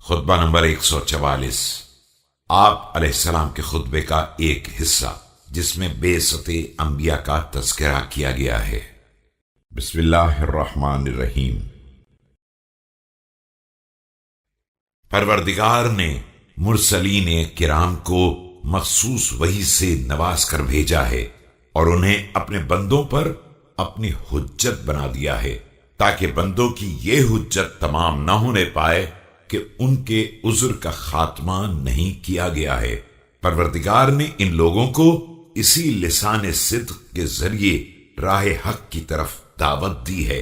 खुतबा number 144। आप अलैहिस्सलाम के खुतबे का एक हिस्सा जिसमें बेसते अंबिया का तज़किरा किया गया है। बिस्मिल्लाहिर्रहमानिर्रहीम। परवरदिगार ने मुरसलीन किराम को मखसूस वही से नवाज कर भेजा है और उन्हें अपने बंदों पर अपनी हुज्जत बना दिया है, ताकि बंदों की ये हुज्जत तमाम न होने पाए कि उनके उज़्र का खात्मा नहीं किया गया है। परवरदिगार ने इन लोगों को इसी लिसाने सिद्क़ के जरिए राह हक की तरफ दावत दी है।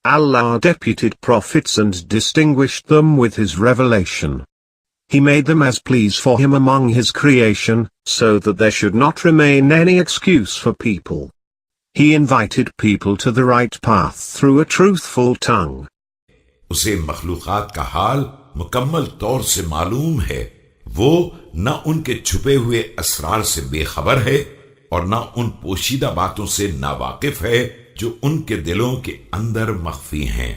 Allah deputed prophets and distinguished them with his revelation. He made them as pleas for him among his creation, so that there should not remain any excuse for people. He invited people to the right path through a truthful tongue. उसे मखलूकात का हाल मुकम्मल तौर से मालूम है। वो न उनके छुपे हुए असरार से बेखबर है और न उन पोशीदा बातों से नावाकिफ है जो उनके दिलों के अंदर मख्फी हैं।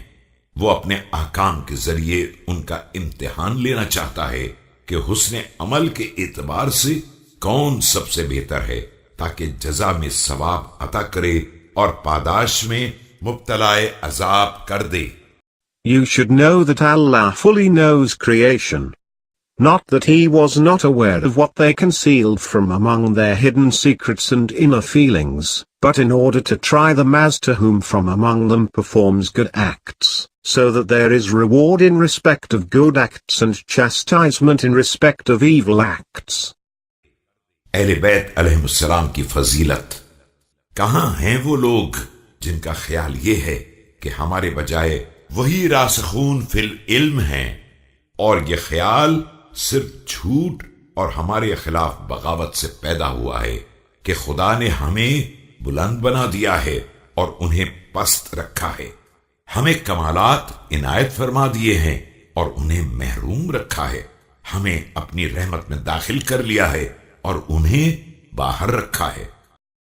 वो अपने अहकाम के जरिए उनका इम्तिहान लेना चाहता है कि हुस्ने अमल के एतबार से कौन सबसे बेहतर है, ताकि जजा में सवाब अता करे और पादाश में मुब्तलाए अजाब कर दे। You should know that Allah fully knows creation. Not that he was not aware of what they concealed from among their hidden secrets and inner feelings, but in order to try them as to whom from among them performs good acts, so that there is reward in respect of good acts and chastisement in respect of evil acts. अहले बैत अलैहिमुस्सलाम की फजीलत। कहां हैं वो लोग जिनका ख्याल ये है कि हमारे बजाय वही रासिखून फिल इल्म हैं, और ये ख्याल सिर्फ झूठ और हमारे खिलाफ बगावत से पैदा हुआ है कि खुदा ने हमें बुलंद बना दिया है और उन्हें पस्त रखा है। हमें कमालात इनायत फरमा दिए हैं और उन्हें महरूम रखा है। हमें अपनी रहमत में दाखिल कर लिया है और उन्हें बाहर रखा है।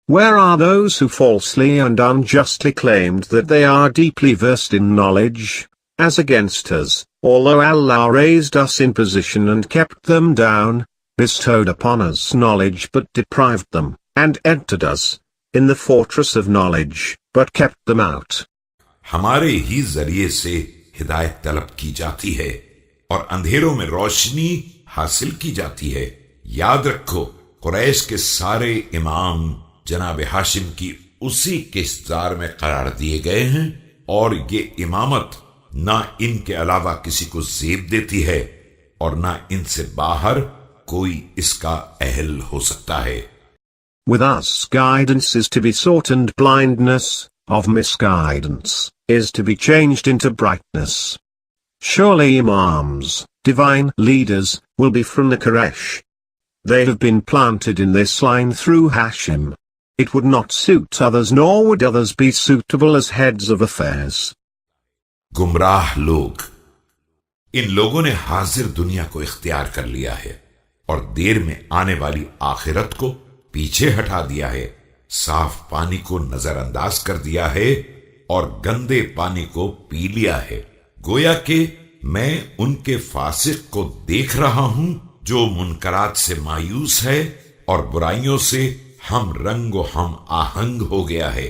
Where are those who falsely and unjustly claimed that they are deeply versed in knowledge, as against us, although Allah raised us in position and kept them down, bestowed upon us knowledge but deprived them, and entered us in the fortress of knowledge, but kept them out. हमारे ही जरिए से हिदायत तलब की जाती है और अंधेरों में रोशनी हासिल की जाती है। याद रखो, कुरैश के सारे इमाम जनाब हाशिम की उसी किस्तार में करार दिए गए हैं, और ये इमामत ना इनके अलावा किसी को जेब देती है और ना इनसे बाहर कोई इसका अहल हो सकता है। With us guidance is to be sought and blindness of misguidance is to be changed into brightness. Surely imams, divine leaders, will be from the Quraysh. They have been planted in this line through Hashim. It would not suit others, nor would others be suitable as heads of affairs. गुमराह लोग। इन लोगों ने हाजिर दुनिया को इख्तियार कर लिया है और देर में आने वाली आखिरत को पीछे हटा दिया है। साफ पानी को नजरअंदाज कर दिया है और गंदे पानी को पी लिया है। गोया कि मैं उनके फासिक को देख रहा हूं जो मुनकरात से मायूस है और बुराइयों से हम रंगो हम आहंग हो गया है,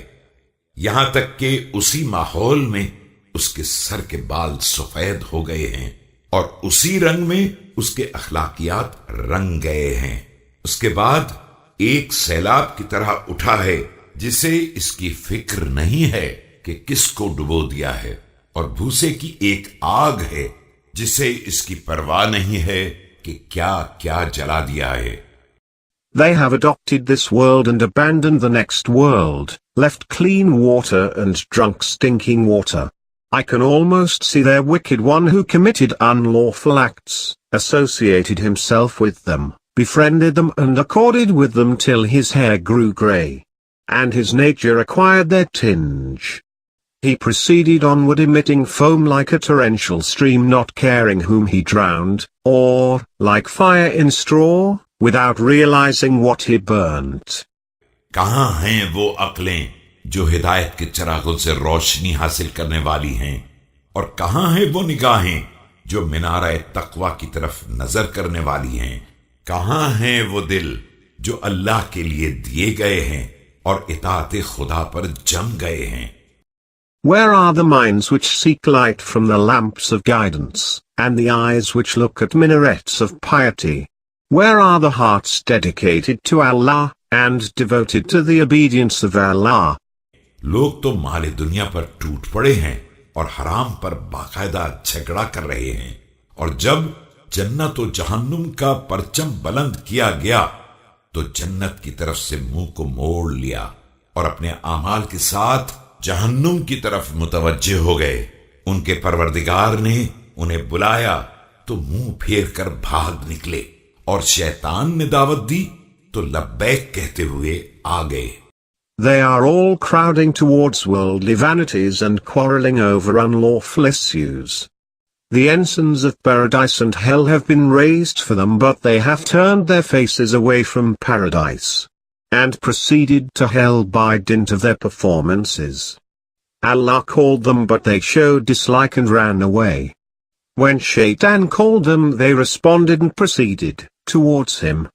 यहां तक कि उसी माहौल में उसके सर के बाल सफेद हो गए हैं और उसी रंग में उसके अखलाकियात रंग गए हैं। उसके बाद एक सैलाब की तरह उठा है जिसे इसकी फिक्र नहीं है कि किसको डुबो दिया है, और भूसे की एक आग है जिसे इसकी परवाह नहीं है कि क्या क्या जला दिया है। They have adopted this world and abandoned the next world, left clean water and drunk stinking water. I can almost see their wicked one who committed unlawful acts, associated himself with them, befriended them and accorded with them till his hair grew grey, and his nature acquired their tinge. He proceeded onward emitting foam like a torrential stream, not caring whom he drowned, or, like fire in straw, without realizing what he burnt. कहां हैं वो अक्लें जो हिदायत के चिरागों से रोशनी हासिल करने वाली हैं, और कहां हैं वो निगाहें जो मिनारा तकवा की तरफ नजर करने वाली हैं। कहां हैं वो दिल जो अल्लाह के लिए दिए गए हैं और इताअत खुदा पर जम गए हैं। Where are the minds which seek light from the lamps of guidance, and the eyes which look at minarets of piety? Where are the hearts dedicated to Allah, and devoted to the obedience of Allah? लोग तो माले दुनिया पर टूट पड़े हैं और हराम पर बाकायदा झगड़ा कर रहे हैं, और जब जन्नत और जहन्नुम का परचम बुलंद किया गया तो जन्नत की तरफ से मुंह को मोड़ लिया और अपने आमाल के साथ जहन्नुम की तरफ मुतवज्जे हो गए। उनके परवरदिगार ने उन्हें बुलाया तो मुंह फेर कर भाग निकले, और शैतान ने दावत दी तो लब्बैक कहते हुए आ गए। They are all crowding towards worldly vanities and quarreling over unlawful issues. The ensigns of paradise and hell have been raised for them, but they have turned their faces away from paradise, and proceeded to hell by dint of their performances. Allah called them, but they showed dislike and ran away. When Shaitan called them, they responded and proceeded towards him.